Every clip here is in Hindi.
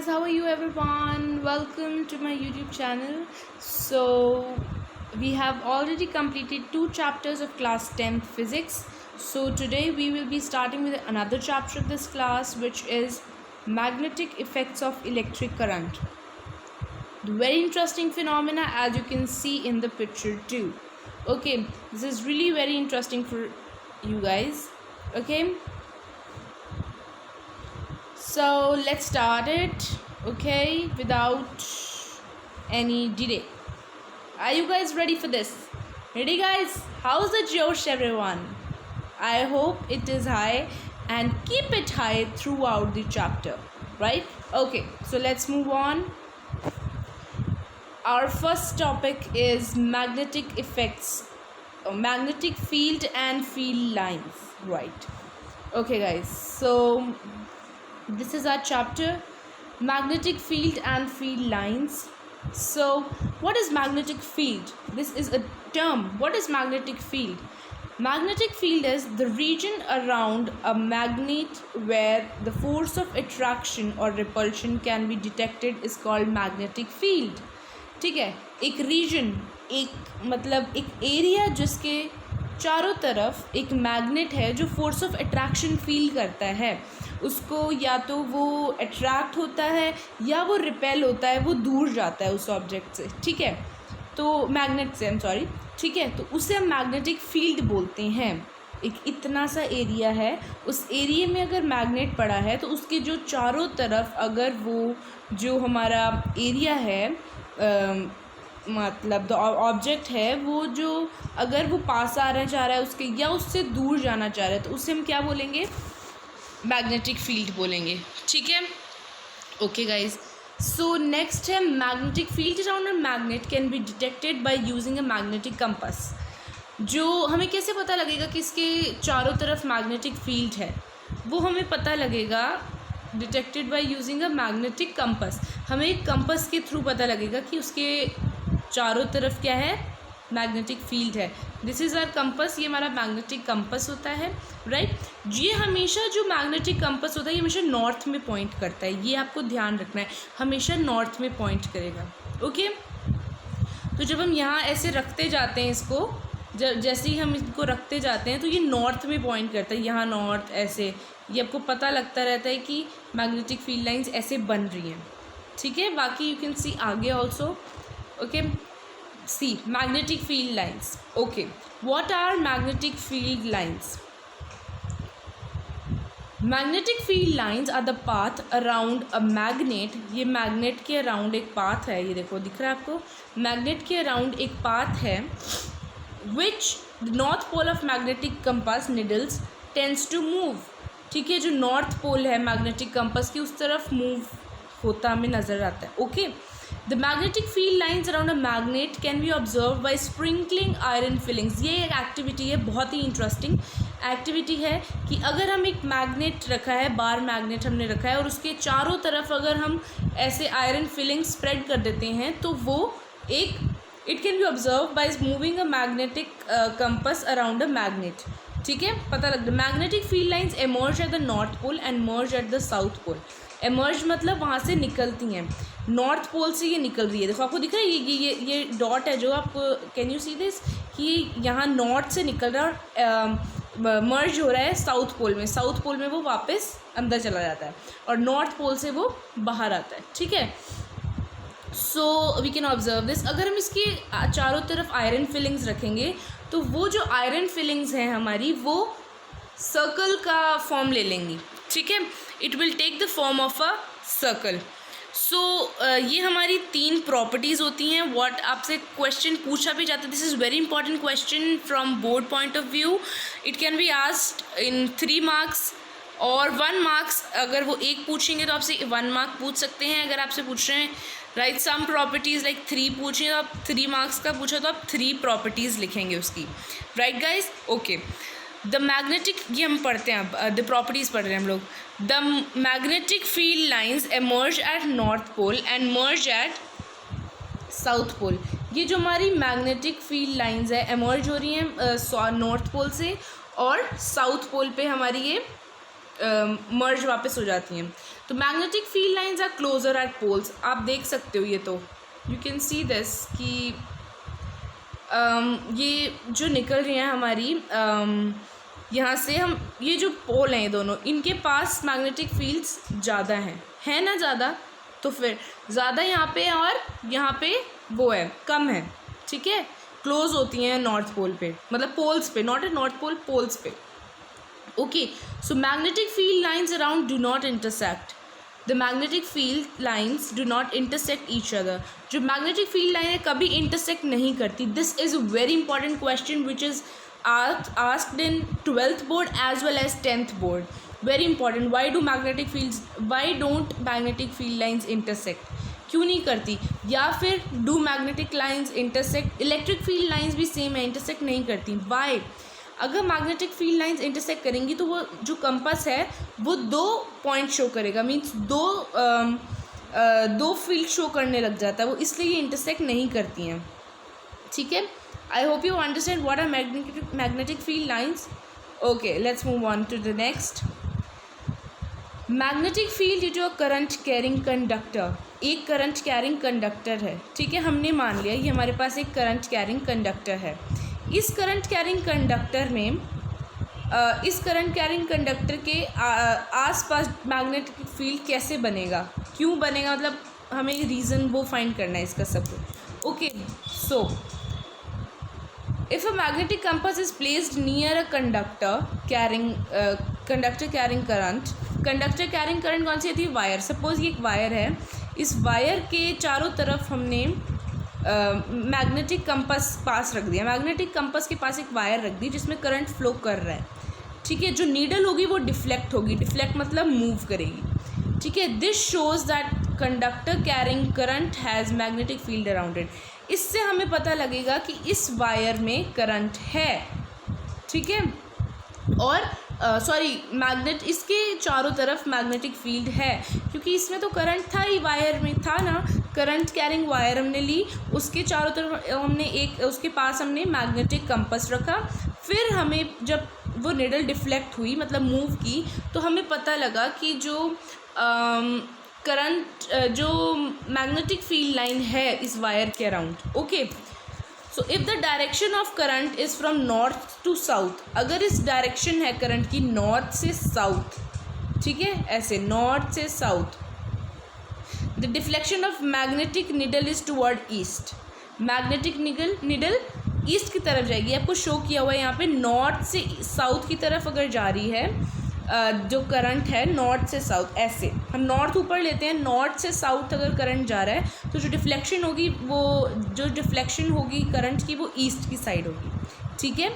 guys, how are you everyone? Welcome to my YouTube channel. So we have already completed 2 chapters of class 10 physics. So today we will be starting with another chapter of this class, which is magnetic effects of electric current. The very interesting phenomena, as you can see in the picture too. Okay, this is really very interesting for you guys. Okay, so let's start it, okay, without any delay. Are you guys ready for this? Ready, guys? How's the Josh, everyone? I hope it is high and keep it high throughout the chapter, right? Okay, so let's move on. Our first topic is magnetic effects, magnetic field and field lines, right? Okay, guys, so this is our chapter, magnetic field and field lines. So what is magnetic field? This is a term. What is magnetic field? Magnetic field is the region around a magnet where the force of attraction or repulsion can be detected is called magnetic field. ठीक है, एक रीजन, एक मतलब एक एरिया जिसके चारों तरफ एक मैग्नेट है जो फोर्स ऑफ अट्रैक्शन फील करता है, उसको या तो वो अट्रैक्ट होता है या वो रिपेल होता है, वो दूर जाता है उस ऑब्जेक्ट से, ठीक है, तो मैग्नेट से, ठीक है, तो उसे हम मैग्नेटिक फील्ड बोलते हैं. एक इतना सा एरिया है, उस एरिया में अगर मैग्नेट पड़ा है तो उसके जो चारों तरफ अगर वो जो हमारा एरिया है मतलब द ऑब्जेक्ट है, वो जो अगर वो पास आना चाह रहा है उसके या उससे दूर जाना चाह रहा है तो उसे हम क्या बोलेंगे? मैग्नेटिक फील्ड बोलेंगे, ठीक है. ओके गाइज, सो नेक्स्ट है magnetic field around a magnet can be detected by using a magnetic compass. जो हमें कैसे पता लगेगा कि इसके चारों तरफ मैग्नेटिक फील्ड है? वो हमें पता लगेगा detected by using a magnetic compass. हमें एक कंपास के थ्रू पता लगेगा कि उसके चारों तरफ क्या है? मैग्नेटिक फील्ड है. This is our compass. ये हमारा मैग्नेटिक कंपास होता है, राइट. ये हमेशा जो मैग्नेटिक कंपास होता है ये हमेशा नॉर्थ में पॉइंट करता है. ये आपको ध्यान रखना है, हमेशा नॉर्थ में पॉइंट करेगा. ओके, तो जब हम यहाँ ऐसे रखते जाते हैं इसको, जैसे ही हम इसको रखते जाते हैं तो ये नॉर्थ में पॉइंट करता है. यहाँ नॉर्थ ऐसे, ये आपको पता लगता रहता है कि मैग्नेटिक फील्ड लाइंस ऐसे बन रही हैं, ठीक है. बाकी यू कैन सी आगे also. Okay, see magnetic field lines. Okay, what are magnetic field lines? Magnetic field lines are the path around a magnet. ये मैग्नेट के अराउंड एक पाथ है, ये देखो दिख रहा है आपको, मैग्नेट के अराउंड एक पाथ है which the north pole of magnetic compass needles tends to move. ठीक है, जो नॉर्थ पोल है मैग्नेटिक कंपास की उस तरफ मूव होता हमें नज़र आता है. Okay, the magnetic field lines around a magnet can be observe bye sprinkling iron filings. ये एक एक्टिविटी है, बहुत ही इंटरेस्टिंग एक्टिविटी है कि अगर हम एक मैग्नेट रखा है, बार मैग्नेट हमने रखा है और उसके चारों तरफ अगर हम ऐसे आयरन फिलिंग स्प्रेड कर देते हैं तो वो एक it can be observe by moving a magnetic compass around a magnet. ठीक है, पता लग रहा है. Magnetic field lines emerge at the north pole and merge at the south pole. Emerge मतलब वहाँ से निकलती हैं, नॉर्थ पोल से ये निकल रही है. देखो आपको दिख रहा है ये डॉट है जो आपको, कैन यू सी दिस, कि यहाँ नॉर्थ से निकल रहा है और मर्ज हो रहा है साउथ पोल में. साउथ पोल में वो वापस अंदर चला जाता है और नॉर्थ पोल से वो बाहर आता है, ठीक है. So we can observe this. अगर हम इसके चारों तरफ आयरन फिलिंग्स रखेंगे तो वो जो आयरन फिलिंग्स हैं हमारी, वो सर्कल का फॉर्म ले लेंगी, ठीक है. It will take the form of a circle. So ये हमारी 3 प्रॉपर्टीज़ होती हैं. व्हाट आपसे क्वेश्चन पूछा भी जाता है, this is very important question from board point of view. It can be asked in 3 marks और 1 मार्क्स. अगर वो एक पूछेंगे तो आपसे 1 मार्क पूछ सकते हैं. अगर आपसे पूछ रहे हैं राइट सम प्रॉपर्टीज़ लाइक 3 पूछें तो आप 3 मार्क्स का पूछा तो आप 3 प्रॉपर्टीज़ लिखेंगे उसकी, right guys. Okay, the magnetic, ये हम पढ़ते हैं अब, द प्रॉपर्टीज़ पढ़ रहे हैं हम लोग. The magnetic field lines emerge at north pole and merge at south pole. ये जो हमारी मैग्नेटिक फील्ड लाइंस है एमर्ज हो रही हैं नॉर्थ पोल से और साउथ पोल पे हमारी ये मर्ज वापस हो जाती हैं। तो magnetic field lines are closer at poles, आप देख सकते हो ये, तो यू कैन सी दिस कि ये जो निकल रही हैं हमारी यहाँ से, हम ये जो पोल हैं ये दोनों, इनके पास मैग्नेटिक फील्ड्स ज़्यादा हैं ना ज़्यादा, तो फिर ज़्यादा यहाँ पे और यहाँ पे वो है कम है, ठीक है, क्लोज होती हैं नॉर्थ पोल पे, मतलब पोल्स पे, not a north pole, poles पे। Okay, so magnetic field lines around do not intersect, the magnetic field lines do not intersect each other, जो मैग्नेटिक फील्ड लाइनें कभी इंटरसेक्ट नहीं करती। This is a very important question which is asked in 12th board as well as 10th board. Very important. Why don't magnetic field lines intersect? क्यों नहीं करती? या फिर do magnetic lines intersect? Electric field lines भी सेम है, intersect नहीं करती. Why? अगर मैग्नेटिक फील्ड लाइंस इंटरसेक्ट करेंगी तो वो जो कंपास है वो 2 पॉइंट शो करेगा, मीन्स दो फील्ड शो करने लग जाता है वो, इसलिए ये इंटरसेक्ट नहीं करती हैं, ठीक है। I hope you understand what are magnetic field lines. Okay, let's move on to the next. Magnetic field due to a current carrying conductor. एक करंट कैरिंग कंडक्टर है, ठीक है, हमने मान लिया ये हमारे पास एक करंट कैरिंग कंडक्टर है। इस करंट कैरिंग कंडक्टर में इस करंट कैरिंग कंडक्टर के आसपास मैग्नेटिक फील्ड कैसे बनेगा, क्यों बनेगा, मतलब हमें रीज़न वो फाइंड करना है इसका सब कुछ। Okay, so if a magnetic compass is placed near a conductor carrying current, conductor carrying current कौन सी होती है, वायर। सपोज ये एक वायर है, इस वायर के चारों तरफ हमने मैग्नेटिक कंपास पास रख दिया, मैग्नेटिक कंपास के पास एक वायर रख दी जिसमें करंट फ्लो कर रहा है, ठीक है। जो नीडल होगी वो डिफ्लेक्ट होगी, डिफ्लेक्ट मतलब मूव करेगी, ठीक है। This shows that conductor carrying current has magnetic field around it. इससे हमें पता लगेगा कि इस वायर में करंट है, ठीक है, और मैग्नेट इसके चारों तरफ मैग्नेटिक फील्ड है, क्योंकि इसमें तो करंट था ही, वायर में था ना, करंट कैरिंग वायर हमने ली, उसके चारों तरफ हमने उसके पास हमने मैग्नेटिक कंपास रखा। फिर हमें जब वो निडल डिफ्लेक्ट हुई, मतलब मूव की, तो हमें पता लगा कि जो करंट जो मैग्नेटिक फील्ड लाइन है इस वायर के around. Okay, so if the direction of current is from north to south, अगर इस डायरेक्शन है करंट की नॉर्थ से साउथ, ठीक है, ऐसे नॉर्थ से south, the deflection of magnetic needle is toward east, magnetic needle east की तरफ जाएगी। आपको शो किया हुआ है यहाँ पे, नॉर्थ से साउथ की तरफ अगर जा रही है जो करंट है, नॉर्थ से साउथ, ऐसे हम नॉर्थ ऊपर लेते हैं, नॉर्थ से साउथ अगर करंट जा रहा है तो जो डिफ्लेक्शन होगी करंट की वो ईस्ट की साइड होगी, ठीक है।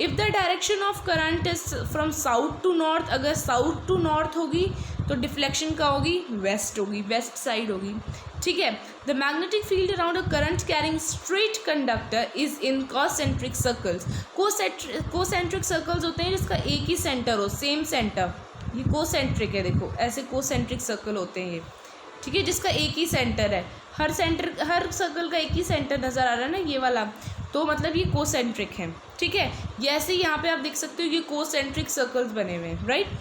If the direction of current is from south to north, अगर साउथ टू नॉर्थ होगी तो डिफ्लेक्शन का होगी वेस्ट होगी, वेस्ट साइड होगी, ठीक है। The magnetic field around a current carrying straight conductor is in concentric circles. Concentric circles होते हैं जिसका एक ही सेंटर हो, सेम सेंटर, ये कोसेंट्रिक है, देखो ऐसे कोसेंट्रिक सर्कल होते हैं ये, ठीक है, जिसका एक ही सेंटर है, हर सर्कल का एक ही सेंटर नज़र आ रहा है ना ये वाला, तो मतलब ये कोसेंट्रिक है, ठीक है। जैसे यहाँ पे आप देख सकते हो ये कोसेंट्रिक सर्कल्स बने हुए हैं, right.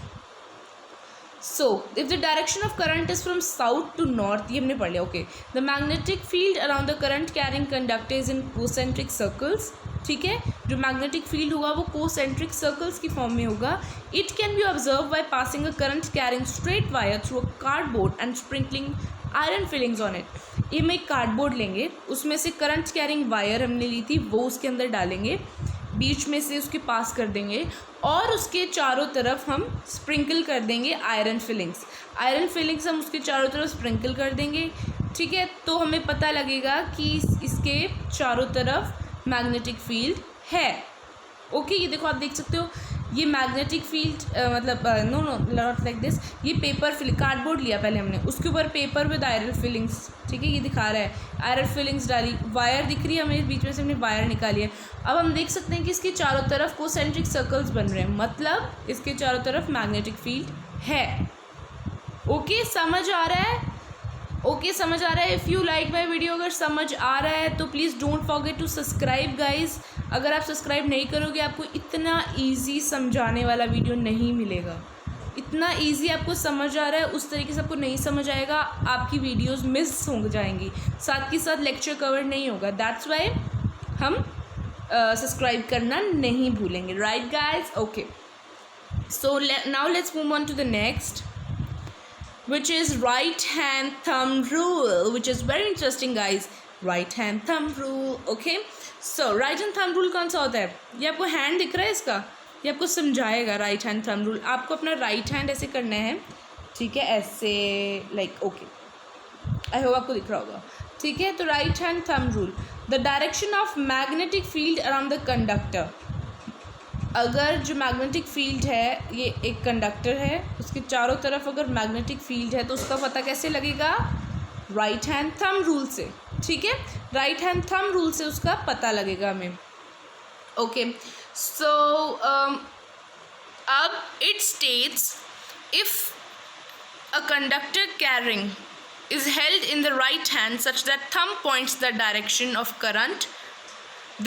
So if the direction of current is from south to north, ये हमने पढ़ लिया। Okay, the magnetic field around the current carrying conductor is in concentric circles, ठीक है। जो मैग्नेटिक फील्ड होगा वो कोसेंट्रिक सर्कल्स की फॉर्म में होगा। It can be observe by passing a current carrying straight wire through a cardboard and sprinkling iron filings on it. ये हम एक कार्डबोर्ड लेंगे, उसमें से करंट कैरिंग वायर हमने ली थी वो उसके अंदर डालेंगे, बीच में से उसके पास कर देंगे और उसके चारों तरफ हम स्प्रिंकल कर देंगे आयरन फिलिंग्स हम उसके चारों तरफ स्प्रिंकल कर देंगे, ठीक है। तो हमें पता लगेगा कि इसके चारों तरफ मैग्नेटिक फील्ड है। ओके, ये देखो आप देख सकते हो ये मैग्नेटिक फील्ड मतलब नो नॉट लाइक दिस, ये पेपर कार्डबोर्ड लिया पहले हमने, उसके ऊपर पेपर विद आयरन फिलिंग्स, ठीक है, ये दिखा रहा है आयरन फिलिंग्स डाली, वायर दिख रही है हमें, बीच में से हमने वायर निकाली है। अब हम देख सकते हैं कि इसके चारों तरफ कोसेंट्रिक सर्कल्स बन रहे हैं, मतलब इसके चारों तरफ मैग्नेटिक फील्ड है। ओके, समझ आ रहा है? ओके, समझ आ रहा है? If you like my video, अगर समझ आ रहा है तो please don't forget to subscribe guys. अगर आप सब्सक्राइब नहीं करोगे आपको इतना ईजी समझाने वाला वीडियो नहीं मिलेगा, इतना इजी आपको समझ आ रहा है, उस तरीके से आपको नहीं समझ आएगा, आपकी वीडियोस मिस हो जाएंगी, साथ के साथ लेक्चर कवर नहीं होगा। दैट्स वाई हम सब्सक्राइब करना नहीं भूलेंगे, right guys? Okay, so now let's move on to the next, which is right hand thumb rule, which is very interesting guys. Right hand thumb rule, okay? So right hand thumb rule कौन सा होता है? ये आपको हैंड दिख रहा है इसका, ये आपको समझाएगा राइट हैंड थंब रूल। आपको अपना राइट हैंड ऐसे करना है, ठीक है, ऐसे लाइक, ओके, आई होप आपको दिख रहा होगा, ठीक है? तो right hand thumb rule, the direction of magnetic field around the conductor. अगर जो मैग्नेटिक फील्ड है, ये एक कंडक्टर है, उसके चारों तरफ अगर मैग्नेटिक फील्ड है तो उसका पता कैसे लगेगा? राइट हैंड थंब रूल से, ठीक है? राइट हैंड थंब रूल से उसका पता लगेगा हमें, ओके? सो अब it states if a conductor carrying is held in the right hand such that thumb points the direction of current,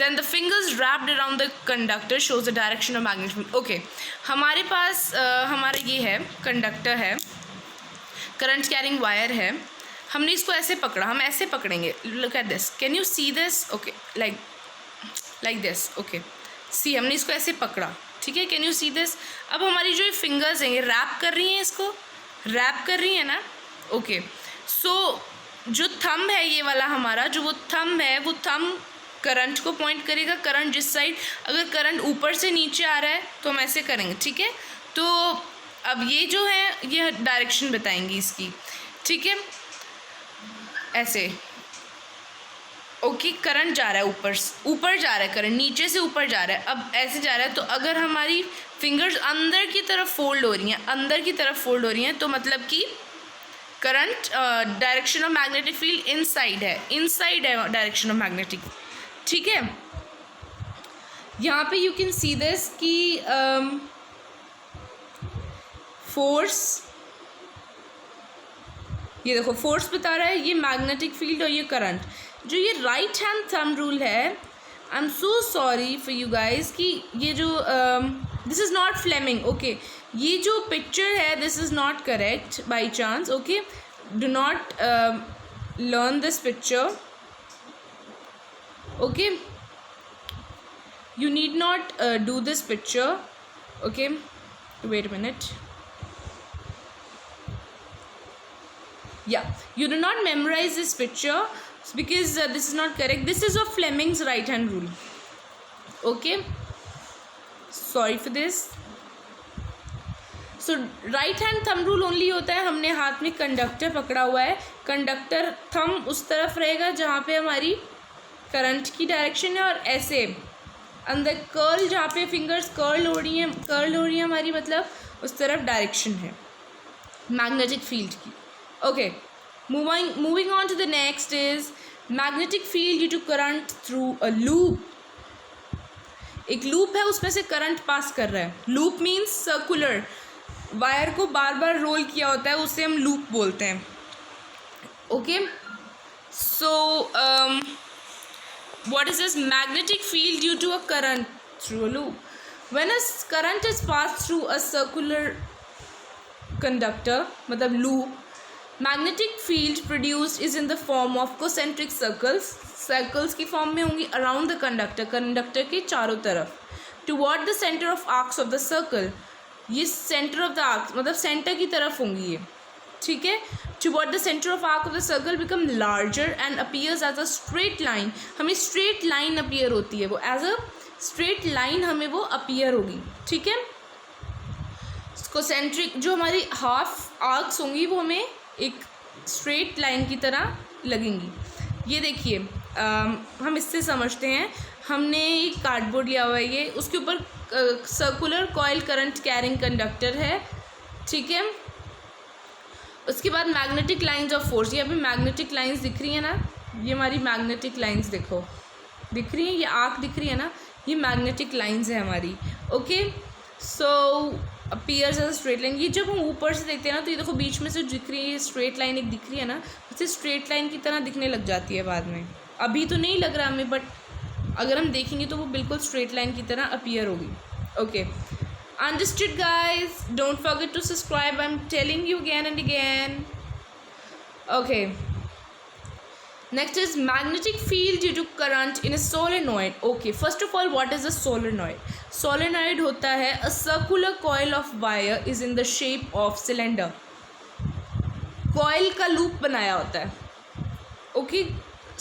then the fingers wrapped around the conductor shows the direction of magnetic field. Okay, हमारे पास हमारा ये है कंडक्टर है, करंट कैरिंग वायर है, हमने इसको ऐसे पकड़ा, हम ऐसे पकड़ेंगे, look at this, can you see this? Okay, like this, okay, see, हमने इसको ऐसे पकड़ा, ठीक है, कैन यू सी दिस? अब हमारी जो ये फिंगर्स हैं ये रैप कर रही हैं, इसको रैप कर रही है ना, ओके? सो जो थंब है ये वाला हमारा, जो वो थंब है, वो थंब करंट को पॉइंट करेगा, करंट जिस साइड, अगर करंट ऊपर से नीचे आ रहा है तो हम ऐसे करेंगे, ठीक है? तो अब ये जो है ये डायरेक्शन बताएंगी इसकी, ठीक है, ऐसे, ओके, करंट जा रहा है ऊपर जा रहा है, करंट नीचे से ऊपर जा रहा है, अब ऐसे जा रहा है, तो अगर हमारी फिंगर्स अंदर की तरफ फोल्ड हो रही हैं, तो मतलब कि current direction of magnetic field inside है डायरेक्शन ऑफ मैग्नेटिक, ठीक है? यहाँ पे यू कैन सी दिस कि फोर्स, ये देखो फोर्स बता रहा है, ये मैग्नेटिक फील्ड और ये करंट। जो ये राइट हैंड थंब रूल है, I am so sorry for you guys कि ये जो this is not Fleming, okay? ये जो पिक्चर है this is not correct by chance, okay? Do not learn this picture, okay? You need not do this picture, okay? Wait a minute. Yeah, you do not memorize this picture because this is not correct. This is of Fleming's right hand rule, okay? Sorry for this. So right hand thumb rule only होता है, हमने हाथ में कंडक्टर पकड़ा हुआ है, कंडक्टर थंब उस तरफ रहेगा जहाँ पे हमारी करंट की डायरेक्शन है, और ऐसे अंदर कर्ल, जहाँ पे फिंगर्स कर्ल हो रही हैं हमारी, मतलब उस तरफ डायरेक्शन है मैग्नेटिक फील्ड की, okay? Moving on to the next is magnetic field due to current through a loop. एक लूप है, उसमें से करंट पास कर रहा है। लूप मीन्स सर्कुलर, वायर को बार बार रोल किया होता है, उसे हम लूप बोलते हैं, okay? So what is this? Magnetic field due to a current through a loop. When a current is passed through a circular conductor, मतलब loop, magnetic field produced is in the form of concentric circles की फॉर्म में होंगी around the conductor के चारों तरफ, toward the center of arcs of the circle, ये center of the arcs मतलब center की तरफ होंगी ये, ठीक है? Toward the center of arc of the circle become larger and appears as a straight line. हमें straight line appear होती है, वो as a straight line हमें वो appear होगी, ठीक है? concentric जो हमारी हाफ आर्क्स होंगी वो हमें एक straight line की तरह लगेंगी। ये देखिए, हम इससे समझते हैं, हमने एक कार्डबोर्ड लिया हुआ है, ये उसके ऊपर circular coil current carrying conductor है, ठीक है? उसके बाद मैग्नेटिक लाइंस ऑफ फोर्स, ये अभी मैग्नेटिक लाइंस दिख रही है ना, ये हमारी मैग्नेटिक लाइंस देखो दिख रही है, ये आर्क दिख रही है ना, ये मैग्नेटिक लाइंस है हमारी, ओके? सो अपीयर्स एज स्ट्रेट लाइन, ये जब हम ऊपर से देखते हैं ना तो ये देखो बीच में से दिख रही है स्ट्रेट लाइन, एक दिख रही है ना, उसे स्ट्रेट लाइन की तरह दिखने लग जाती है बाद में। अभी तो नहीं लग रहा हमें, बट अगर हम देखेंगे तो वो बिल्कुल स्ट्रेट लाइन की तरह अपीयर होगी, okay? Understood, guys? Don't forget to subscribe. I'm telling you again and again. Okay. Next is magnetic field due to current in a solenoid. Okay, first of all, what is a solenoid? Solenoid होता है a circular coil of wire is in the shape of cylinder. Coil का loop बनाया होता है. Okay,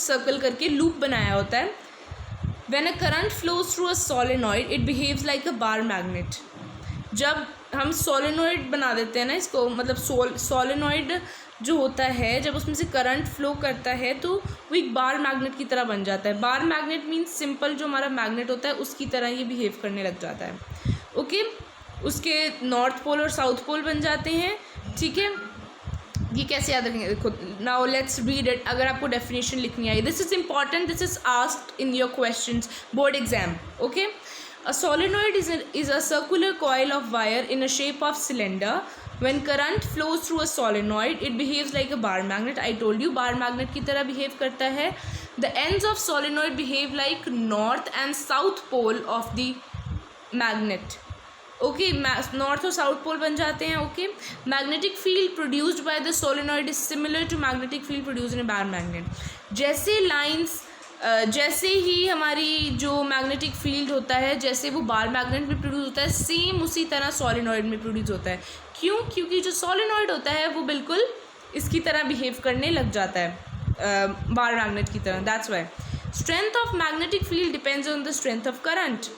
circle करके loop बनाया होता है. When a current flows through a solenoid, it behaves like a bar magnet. जब हम सोलेनॉइड बना देते हैं ना इसको, मतलब सोलेनॉइड जो होता है जब उसमें से करंट फ्लो करता है तो वो एक बार मैग्नेट की तरह बन जाता है. बार मैग्नेट मीन्स सिंपल जो हमारा मैग्नेट होता है उसकी तरह ये बिहेव करने लग जाता है. ओके, उसके नॉर्थ पोल और साउथ पोल बन जाते हैं. ठीक है, ये कैसे याद रखेंगे? देखो, नाउ लेट्स रीड इट. अगर आपको डेफिनेशन लिखनी आई, this is important, this is asked in your questions board exam. Okay, a solenoid is a circular coil of wire in a shape of cylinder. When current flows through a solenoid, it behaves like a bar magnet. I told you, bar magnet की तरह behave करता है. The ends of solenoid behave like north and south pole of the magnet. Okay, north और साउथ पोल बन जाते हैं. Okay, magnetic field produced by the solenoid is similar to magnetic field produced in bar magnet. जैसे लाइंस, जैसे ही हमारी जो मैग्नेटिक फील्ड होता है, जैसे वो बार मैग्नेट में प्रोड्यूस होता है, सेम उसी तरह सोलेनॉइड में प्रोड्यूस होता है. क्यों? क्योंकि जो सोलेनॉइड होता है वो बिल्कुल इसकी तरह बिहेव करने लग जाता है, बार मैग्नेट की तरह. That's why strength of magnetic field depends on the strength of current.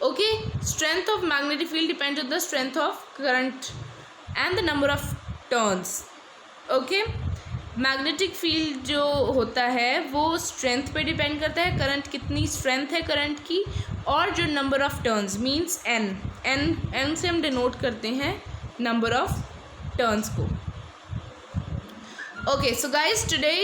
Okay, strength of magnetic field depends on the strength of current and the number of turns. Okay, magnetic field जो होता है वो स्ट्रेंथ पे डिपेंड करता है, करंट कितनी स्ट्रेंथ है करंट की, और जो number of turns means N से हम डिनोट करते हैं नंबर ऑफ टर्न्स को. Okay, so guys, today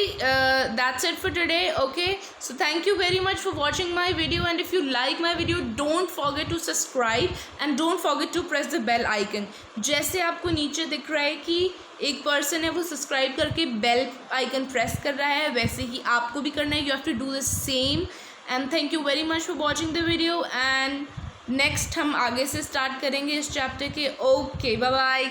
that's it for today. Okay, so thank you very much for watching my video, and if you like my video, don't forget to subscribe and don't forget to press the bell icon. जैसे आपको नीचे दिख रहा है कि एक पर्सन है वो सब्सक्राइब करके बेल आइकन प्रेस कर रहा है, वैसे ही आपको भी करना है. You have to do the same. And thank you very much for watching the video. And next हम आगे से स्टार्ट करेंगे इस चैप्टर के. Okay, bye bye.